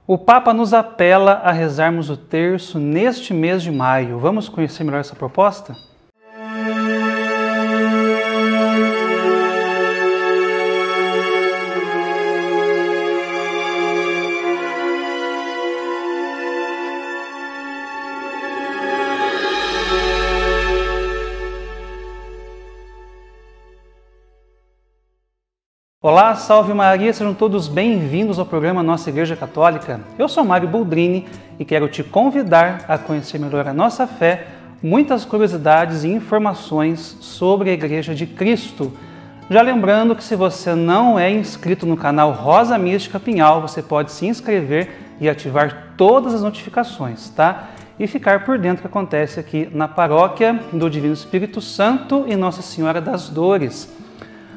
O Papa nos apela a rezarmos o terço neste mês de maio. Vamos conhecer melhor essa proposta? Olá, salve Maria, sejam todos bem-vindos ao programa Nossa Igreja Católica. Eu sou Mário Boldrini e quero te convidar a conhecer melhor a nossa fé, muitas curiosidades e informações sobre a Igreja de Cristo. Já lembrando que se você não é inscrito no canal Rosa Mística Pinhal, você pode se inscrever e ativar todas as notificações, tá? E ficar por dentro do que acontece aqui na Paróquia do Divino Espírito Santo e Nossa Senhora das Dores.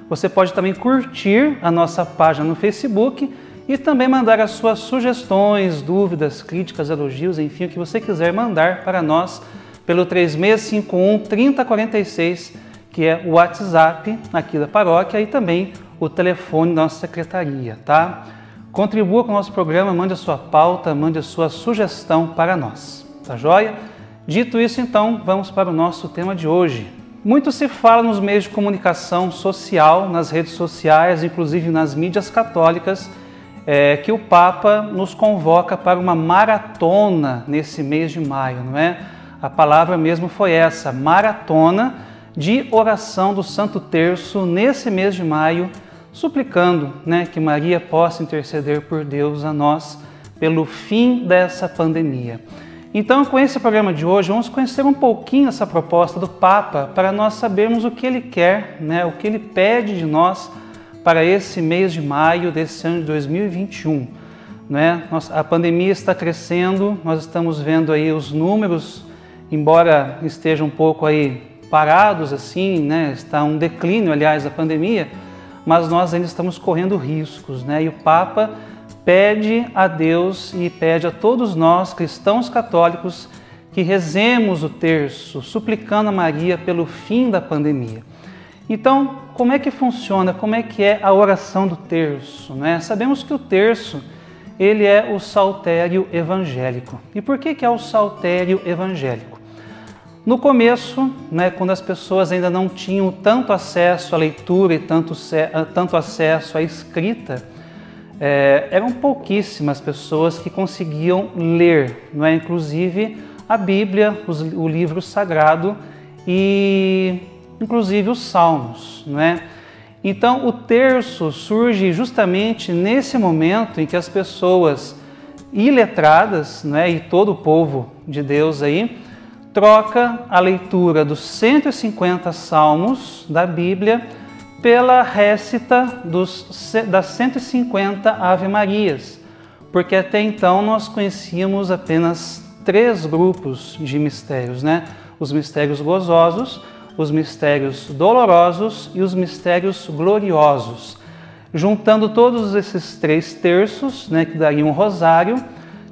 Você pode também curtir a nossa página no Facebook e também mandar as suas sugestões, dúvidas, críticas, elogios, enfim, o que você quiser mandar para nós pelo 3651-3046, que é o WhatsApp aqui da paróquia e também o telefone da nossa secretaria, tá? Contribua com o nosso programa, mande a sua pauta, mande a sua sugestão para nós, tá joia? Dito isso, então, vamos para o nosso tema de hoje. Muito se fala nos meios de comunicação social, nas redes sociais, inclusive nas mídias católicas, que o Papa nos convoca para uma maratona nesse mês de maio, não é? A palavra mesmo foi essa, maratona de oração do Santo Terço nesse mês de maio, suplicando, né, que Maria possa interceder por Deus a nós pelo fim dessa pandemia. Então, com esse programa de hoje, vamos conhecer um pouquinho essa proposta do Papa para nós sabermos o que ele quer, né, o que ele pede de nós para esse mês de maio desse ano de 2021. Né? A pandemia está crescendo, nós estamos vendo aí os números, embora estejam um pouco aí parados, assim, né, está um declínio, aliás, da pandemia, mas nós ainda estamos correndo riscos, né? E o Papa pede a Deus e pede a todos nós, cristãos católicos, que rezemos o terço, suplicando a Maria pelo fim da pandemia. Então, como é que funciona? Como é que é a oração do terço, né? Sabemos que o terço, ele é o saltério evangélico. E por que é o saltério evangélico? No começo, né, quando as pessoas ainda não tinham tanto acesso à leitura e tanto acesso à escrita, eram pouquíssimas pessoas que conseguiam ler, não é? Inclusive a Bíblia, o livro sagrado e inclusive os Salmos, não é? Então o terço surge justamente nesse momento em que as pessoas iletradas, não é? E todo o povo de Deus aí troca a leitura dos 150 Salmos da Bíblia pela récita das 150 Ave-Marias, porque até então nós conhecíamos apenas 3 grupos de mistérios, né? Os mistérios gozosos, os mistérios dolorosos e os mistérios gloriosos. Juntando todos esses 3 terços, né, que daria um rosário,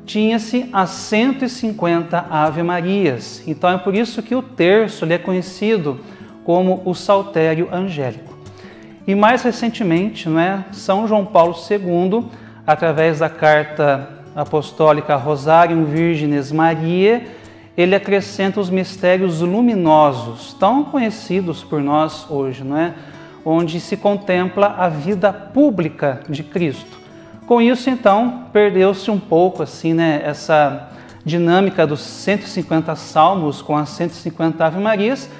tinha-se as 150 Ave-Marias. Então é por isso que o terço ele é conhecido como o saltério angélico. E mais recentemente, né, São João Paulo II, através da carta apostólica Rosarium Virgines Mariae, ele acrescenta os mistérios luminosos, tão conhecidos por nós hoje, né, onde se contempla a vida pública de Cristo. Com isso, então, perdeu-se um pouco assim, né, essa dinâmica dos 150 salmos com as 150 Ave-Marias,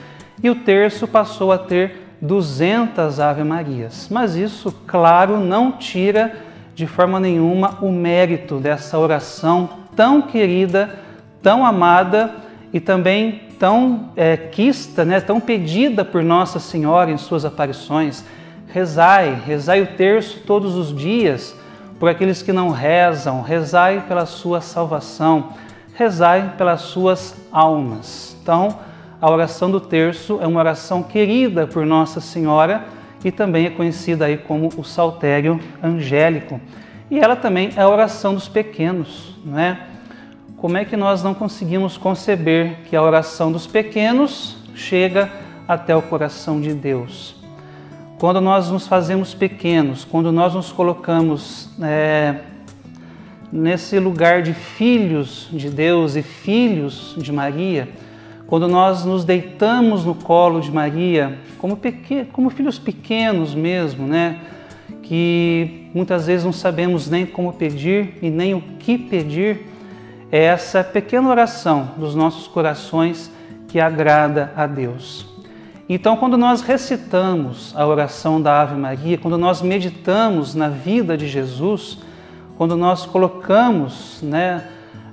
e o terço passou a ter 200 Ave-Marias. Mas isso, claro, não tira de forma nenhuma o mérito dessa oração tão querida, tão amada e também tão quista, né, tão pedida por Nossa Senhora em suas aparições. Rezai o terço todos os dias por aqueles que não rezam, rezai pela sua salvação, rezai pelas suas almas. Então, a oração do terço é uma oração querida por Nossa Senhora e também é conhecida aí como o saltério angélico. E ela também é a oração dos pequenos, não é? Como é que nós não conseguimos conceber que a oração dos pequenos chega até o coração de Deus? Quando nós nos fazemos pequenos, quando nós nos colocamos nesse lugar de filhos de Deus e filhos de Maria, quando nós nos deitamos no colo de Maria, como filhos pequenos mesmo, né? Que muitas vezes não sabemos nem como pedir e nem o que pedir, é essa pequena oração dos nossos corações que agrada a Deus. Então, quando nós recitamos a oração da Ave Maria, quando nós meditamos na vida de Jesus, quando nós colocamos, né,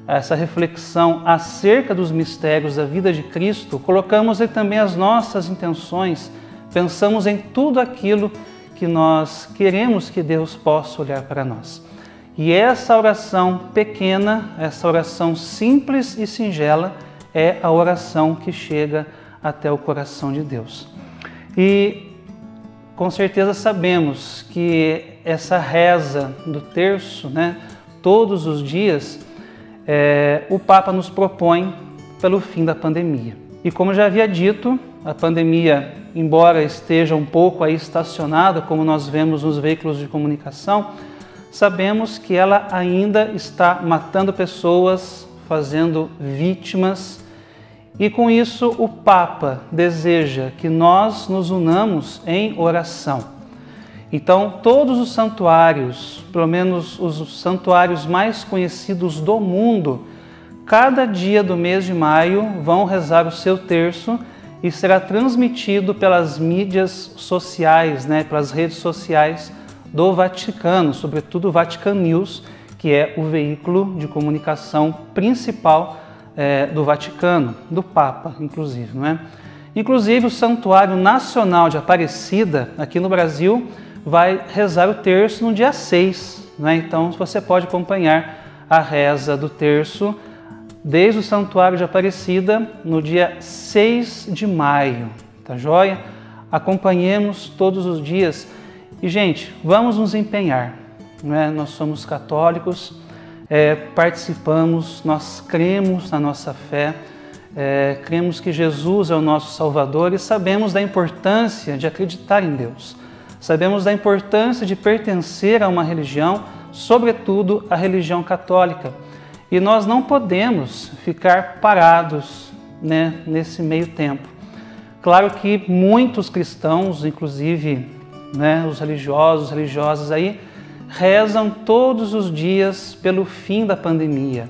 essa reflexão acerca dos mistérios da vida de Cristo, colocamos aí também as nossas intenções, pensamos em tudo aquilo que nós queremos que Deus possa olhar para nós. E essa oração pequena, essa oração simples e singela, é a oração que chega até o coração de Deus. E com certeza sabemos que essa reza do terço, né, todos os dias, o Papa nos propõe pelo fim da pandemia. E como já havia dito, a pandemia, embora esteja um pouco aí estacionada, como nós vemos nos veículos de comunicação, sabemos que ela ainda está matando pessoas, fazendo vítimas, e com isso o Papa deseja que nós nos unamos em oração. Então, todos os santuários, pelo menos os santuários mais conhecidos do mundo, cada dia do mês de maio vão rezar o seu terço e será transmitido pelas mídias sociais, né, pelas redes sociais do Vaticano, sobretudo o Vatican News, que é o veículo de comunicação principal do Vaticano, do Papa, inclusive, não é? Inclusive, o Santuário Nacional de Aparecida, aqui no Brasil, vai rezar o terço no dia 6, né? Então, você pode acompanhar a reza do terço desde o Santuário de Aparecida no dia 6 de maio, tá joia? Acompanhemos todos os dias e, gente, vamos nos empenhar, né? Nós somos católicos, participamos, nós cremos na nossa fé, cremos que Jesus é o nosso Salvador e sabemos da importância de acreditar em Deus. Sabemos da importância de pertencer a uma religião, sobretudo a religião católica. E nós não podemos ficar parados, né, nesse meio tempo. Claro que muitos cristãos, inclusive, né, os religiosos, religiosas aí, rezam todos os dias pelo fim da pandemia,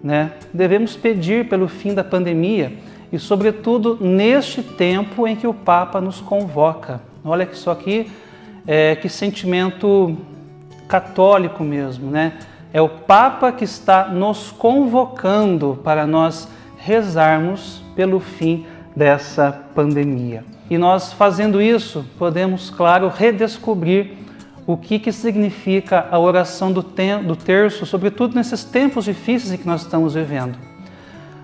né? Devemos pedir pelo fim da pandemia e, sobretudo, neste tempo em que o Papa nos convoca. Olha que só aqui, que sentimento católico mesmo, né? É o Papa que está nos convocando para nós rezarmos pelo fim dessa pandemia. E nós, fazendo isso, podemos, claro, redescobrir o que significa a oração do terço, sobretudo nesses tempos difíceis em que nós estamos vivendo.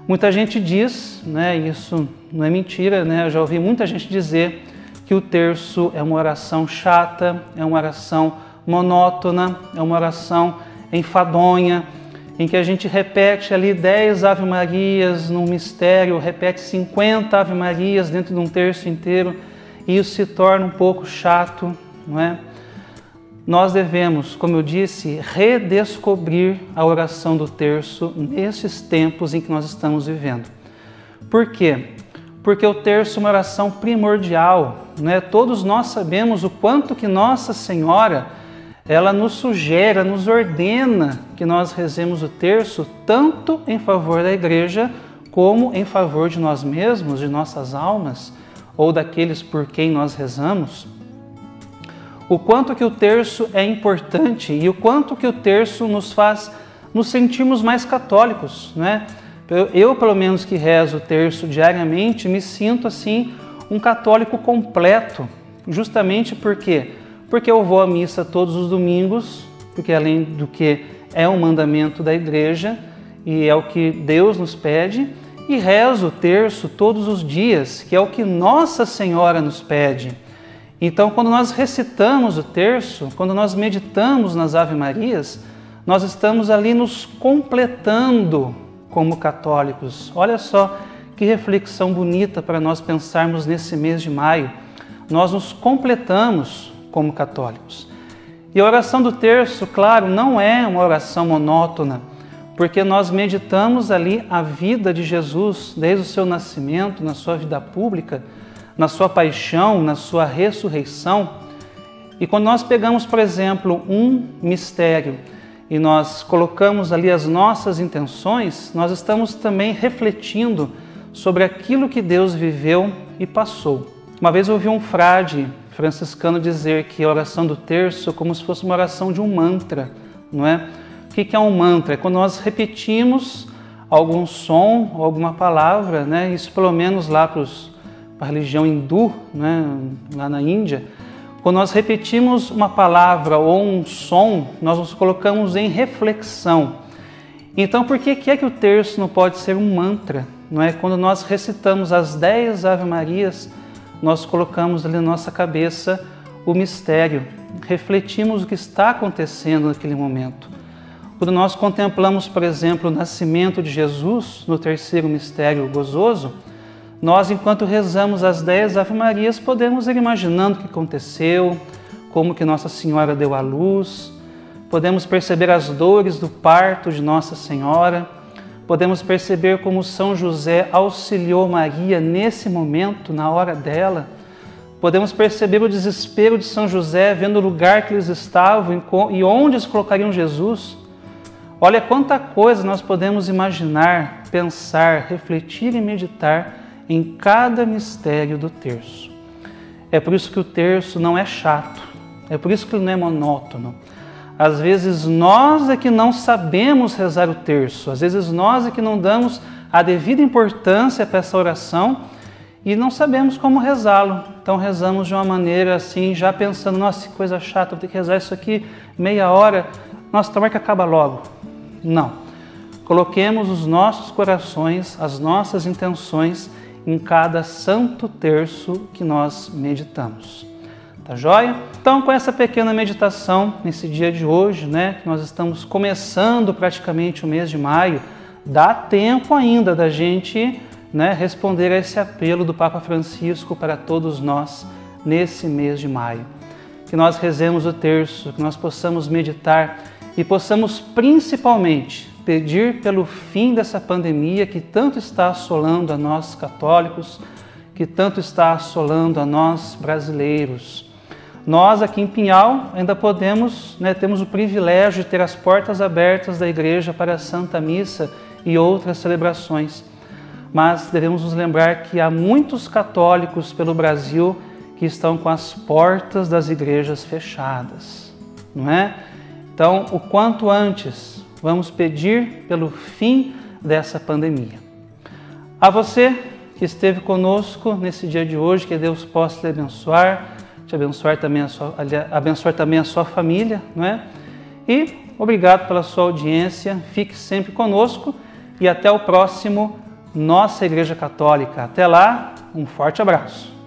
Muita gente diz, né, isso não é mentira, né, eu já ouvi muita gente dizer que o terço é uma oração chata, é uma oração monótona, é uma oração enfadonha, em que a gente repete ali 10 Ave Marias num mistério, repete 50 Ave Marias dentro de um terço inteiro, e isso se torna um pouco chato, não é? Nós devemos, como eu disse, redescobrir a oração do terço nesses tempos em que nós estamos vivendo. Por quê? Porque o terço é uma oração primordial, né? Todos nós sabemos o quanto que Nossa Senhora, ela nos sugere, nos ordena que nós rezemos o terço tanto em favor da igreja como em favor de nós mesmos, de nossas almas ou daqueles por quem nós rezamos. O quanto que o terço é importante e o quanto que o terço nos faz nos sentirmos mais católicos, né? Eu, pelo menos que rezo o terço diariamente, me sinto assim um católico completo, justamente porque eu vou à missa todos os domingos, porque além do que é um mandamento da igreja e é o que Deus nos pede, e rezo o terço todos os dias, que é o que Nossa Senhora nos pede. Então, quando nós recitamos o terço, quando nós meditamos nas Ave Marias, nós estamos ali nos completando como católicos. Olha só que reflexão bonita para nós pensarmos nesse mês de maio. Nós nos completamos como católicos. E a oração do terço, claro, não é uma oração monótona, porque nós meditamos ali a vida de Jesus, desde o seu nascimento, na sua vida pública, na sua paixão, na sua ressurreição. E quando nós pegamos, por exemplo, um mistério e nós colocamos ali as nossas intenções, nós estamos também refletindo sobre aquilo que Deus viveu e passou. Uma vez eu ouvi um frade franciscano dizer que a oração do terço é como se fosse uma oração de um mantra, não é? O que é um mantra? É quando nós repetimos algum som, alguma palavra, né? Isso pelo menos lá para a religião hindu, né? Lá na Índia. Quando nós repetimos uma palavra ou um som, nós nos colocamos em reflexão. Então, por que é que o terço não pode ser um mantra? Não é? Quando nós recitamos as 10 Ave-Marias, nós colocamos ali na nossa cabeça o mistério, refletimos o que está acontecendo naquele momento. Quando nós contemplamos, por exemplo, o nascimento de Jesus no terceiro mistério gozoso, nós, enquanto rezamos as 10 Ave-Marias, podemos ir imaginando o que aconteceu, como que Nossa Senhora deu à luz, podemos perceber as dores do parto de Nossa Senhora, podemos perceber como São José auxiliou Maria nesse momento, na hora dela. Podemos perceber o desespero de São José, vendo o lugar que eles estavam e onde eles colocariam Jesus. Olha quanta coisa nós podemos imaginar, pensar, refletir e meditar em cada mistério do terço. É por isso que o terço não é chato, é por isso que ele não é monótono. Às vezes nós é que não sabemos rezar o terço, às vezes nós é que não damos a devida importância para essa oração e não sabemos como rezá-lo. Então rezamos de uma maneira assim, já pensando, nossa, que coisa chata, vou ter que rezar isso aqui meia hora, nossa, tomara que acaba logo. Não. Coloquemos os nossos corações, as nossas intenções em cada santo terço que nós meditamos. Tá joia? Então, com essa pequena meditação, nesse dia de hoje, né, que nós estamos começando praticamente o mês de maio, dá tempo ainda da gente, né, responder a esse apelo do Papa Francisco para todos nós nesse mês de maio. Que nós rezemos o terço, que nós possamos meditar e possamos principalmente pedir pelo fim dessa pandemia que tanto está assolando a nós católicos, que tanto está assolando a nós brasileiros. Nós aqui em Pinhal ainda podemos, né, temos o privilégio de ter as portas abertas da igreja para a Santa Missa e outras celebrações. Mas devemos nos lembrar que há muitos católicos pelo Brasil que estão com as portas das igrejas fechadas, não é? Então, o quanto antes, vamos pedir pelo fim dessa pandemia. A você que esteve conosco nesse dia de hoje, que Deus possa te abençoar também a sua família, não é? E obrigado pela sua audiência, fique sempre conosco e até o próximo Nossa Igreja Católica. Até lá, um forte abraço.